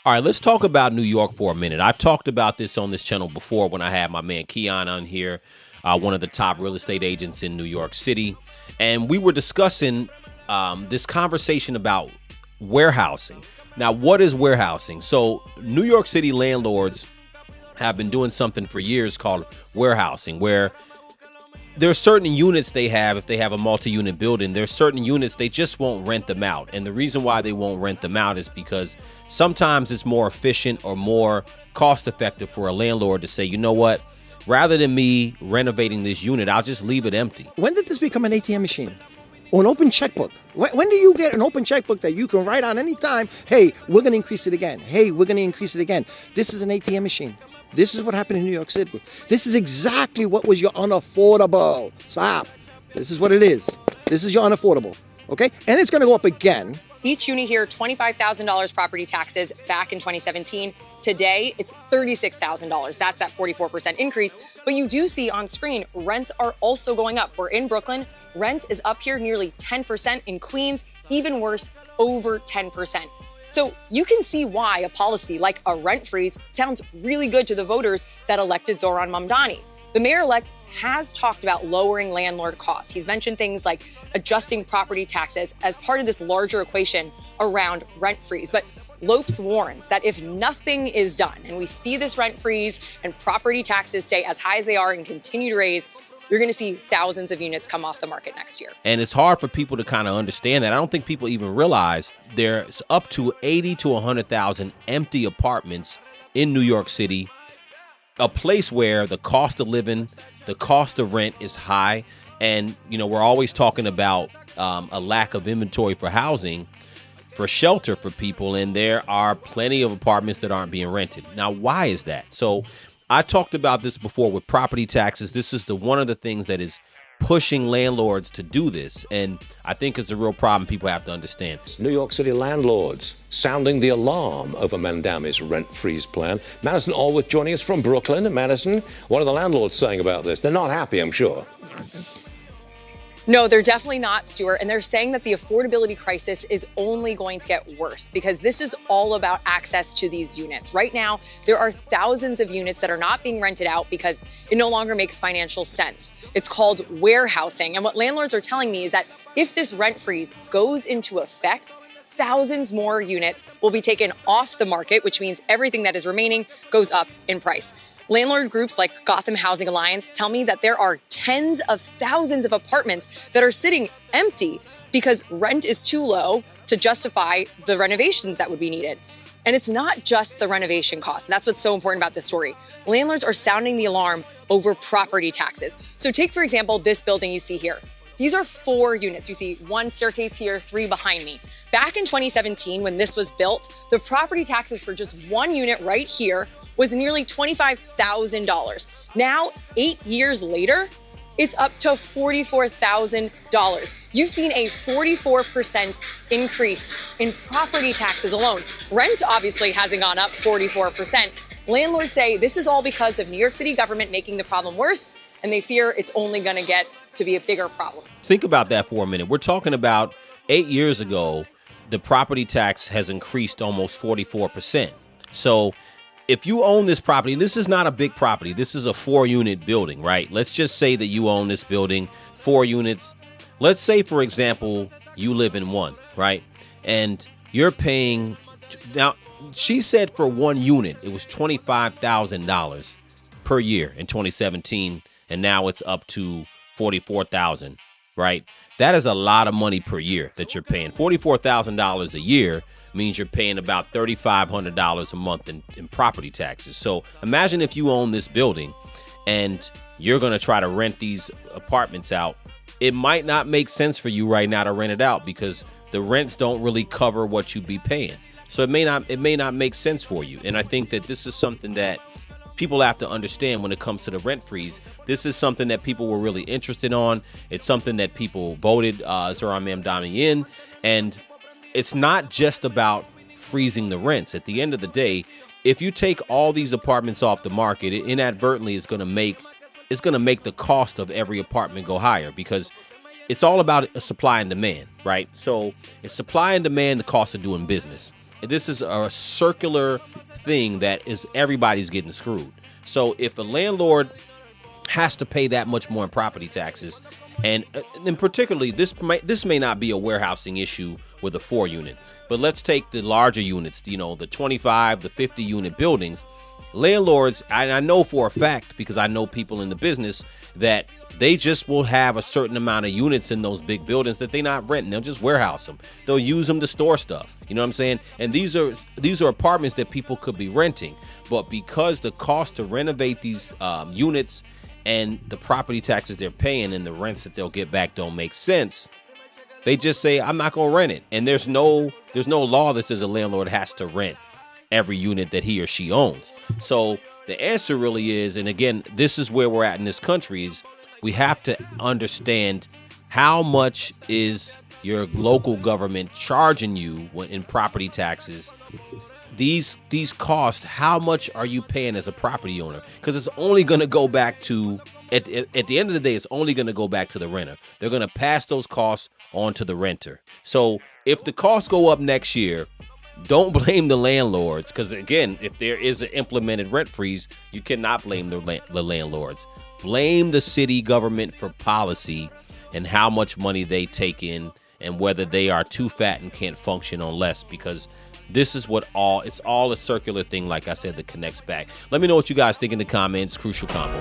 All right, let's talk about New York for a minute. I've talked about this on this channel before when I had my man Keon on here, one of the top real estate agents in New York City. And we were discussing this conversation about warehousing. Now, what is warehousing? So New York City landlords have been doing something for years called warehousing, where there are certain units they have. If they have a multi-unit building, there's certain units they just won't rent them out. And the reason why they won't rent them out is because sometimes it's more efficient or more cost effective for a landlord to say, you know what, rather than me renovating this unit, I'll just leave it empty. When did this become an ATM machine? Or an open checkbook? When do you get an open checkbook that you can write on any time, hey, we're going to increase it again. Hey, we're going to increase it again. This is an ATM machine. This is what happened in New York City. This is exactly what was your unaffordable. Stop. This is what it is. This is your unaffordable. Okay? And it's going to go up again. Each unit here, $25,000 property taxes back in 2017. Today, it's $36,000. That's that 44% increase. But you do see on screen, rents are also going up. We're in Brooklyn. Rent is up here nearly 10%. In Queens, even worse, over 10%. So you can see why a policy like a rent freeze sounds really good to the voters that elected Zoran Mamdani. The mayor-elect has talked about lowering landlord costs. He's mentioned things like adjusting property taxes as part of this larger equation around rent freeze. But Lopes warns that if nothing is done and we see this rent freeze and property taxes stay as high as they are and continue to raise, you're going to see thousands of units come off the market next year. And it's hard for people to kind of understand that. I don't think people even realize there's up to 80 to 100,000 empty apartments in New York City, a place where the cost of living, the cost of rent is high. And, you know, we're always talking about a lack of inventory for housing, for shelter for people. And there are plenty of apartments that aren't being rented. Now, why is that? So I talked about this before with property taxes. This is one of the things that is pushing landlords to do this. And I think it's a real problem people have to understand. New York City landlords sounding the alarm over Mamdani's rent freeze plan. Madison Allworth joining us from Brooklyn. Madison, what are the landlords saying about this? They're not happy, I'm sure. No, they're definitely not, Stuart. And they're saying that the affordability crisis is only going to get worse because this is all about access to these units. Right now, there are thousands of units that are not being rented out because it no longer makes financial sense. It's called warehousing. And what landlords are telling me is that if this rent freeze goes into effect, thousands more units will be taken off the market, which means everything that is remaining goes up in price. Landlord groups like Gotham Housing Alliance tell me that there are tens of thousands of apartments that are sitting empty because rent is too low to justify the renovations that would be needed. And it's not just the renovation cost. That's what's so important about this story. Landlords are sounding the alarm over property taxes. So take, for example, this building you see here. These are 4 units. You see one staircase here, 3 behind me. Back in 2017, when this was built, the property taxes for just one unit right here was nearly $25,000. Now, 8 years later, it's up to $44,000. You've seen a 44% increase in property taxes alone. Rent obviously hasn't gone up 44%. Landlords say this is all because of New York City government making the problem worse, and they fear it's only going to get to be a bigger problem. Think about that for a minute. We're talking about 8 years ago, the property tax has increased almost 44%. So if you own this property, this is not a big property. This is a 4-unit building, right? Let's just say that you own this building, 4 units. Let's say, for example, you live in one, right? And you're paying, now, she said for 1 unit, it was $25,000 per year in 2017. And now it's up to $44,000, right? That is a lot of money per year that you're paying. $44,000 a year means you're paying about $3,500 a month in property taxes. So imagine if you own this building and you're going to try to rent these apartments out. It might not make sense for you right now to rent it out because the rents don't really cover what you'd be paying. So it may not make sense for you. And I think that this is something that people have to understand when it comes to the rent freeze. This is something that people were really interested on. It's something that people voted Zoran Mamdani in. And it's not just about freezing the rents. At the end of the day, if you take all these apartments off the market, it inadvertently is going to make the cost of every apartment go higher because it's all about a supply and demand, right? So it's supply and demand, the cost of doing business. this is a circular thing that is everybody's getting screwed. So if a landlord has to pay that much more in property taxes, and particularly this may not be a warehousing issue with a 4-unit, but let's take the larger units, the 25, the 50 unit buildings. Landlords, I know for a fact, because I know people in the business, that they just will have a certain amount of units in those big buildings that they're not renting. They'll just warehouse them. They'll use them to store stuff. You know what I'm saying? And these are apartments that people could be renting, but because the cost to renovate these units and the property taxes they're paying and the rents that they'll get back don't make sense, they just say, I'm not gonna rent it. And there's no law that says a landlord has to rent every unit that he or she owns. So the answer really is, and again, this is where we're at in this country, is we have to understand how much is your local government charging you in property taxes. These costs, how much are you paying as a property owner? Because it's only going to go back to, at the end of the day, it's only going to go back to the renter. They're going to pass those costs on to the renter. So if the costs go up next year, don't blame the landlords, because again, if there is an implemented rent freeze, you cannot blame the landlords. Blame the city government for policy and how much money they take in, and whether they are too fat and can't function on less, because this is it's all a circular thing, like I said, that connects back. Let me know what you guys think in the comments. Crucial Combo.